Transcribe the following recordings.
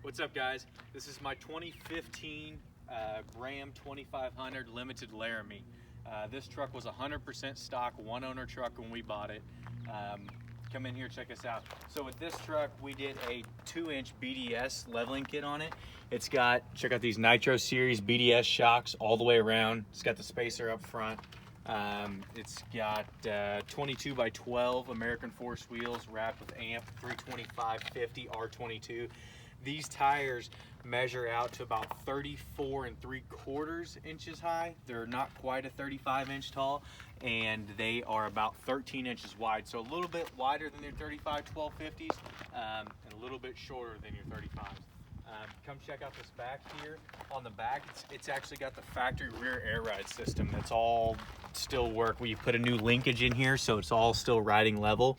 What's up, guys? This is my 2015 Ram 2500 Limited Laramie. This truck was 100% stock, one owner truck when we bought it. Come in here, check us out. So with this truck, we did a 2-inch BDS leveling kit on it. It's got, check out these Nitro Series BDS shocks all the way around. It's got the spacer up front. It's got 22 by 12 American Force wheels wrapped with AMP 325/50 R22. These tires measure out to about 34 3/4 inches high. They're not quite a 35-inch tall, and they are about 13 inches wide. So a little bit wider than your 35 1250s, and a little bit shorter than your 35s. Come check out this back here. On the back, it's actually got the factory rear air ride system. That's all still work. We put a new linkage in here, so it's all still riding level.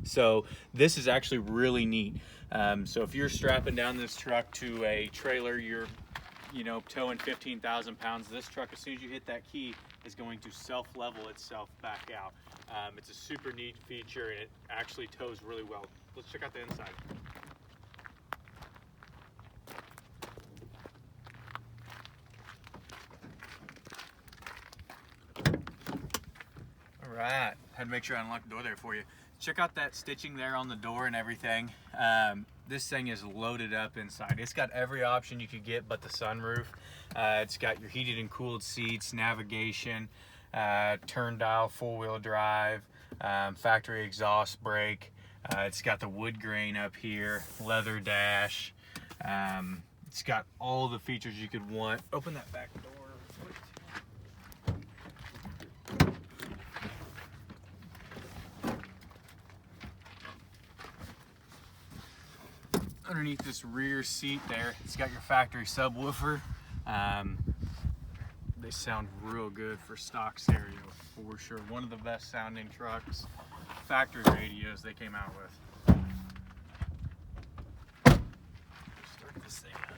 So this is actually really neat. So if you're strapping down this truck to a trailer, you're towing 15,000 pounds, this truck, as soon as you hit that key, is going to self-level itself back out. It's a super neat feature, and it actually tows really well. Let's check out the inside. All right, had to make sure I unlocked the door there for you. Check out that stitching there on the door and everything. This thing is loaded up inside. It's got every option you could get but the sunroof. It's got your heated and cooled seats, navigation, turn dial, 4-wheel drive, factory exhaust brake. It's got the wood grain up here, leather dash. It's got all the features you could want. Open that back door. Underneath this rear seat there, it's got your factory subwoofer. They sound real good for stock stereo, for sure. One of the best sounding trucks. Factory radios they came out with. Start this thing up.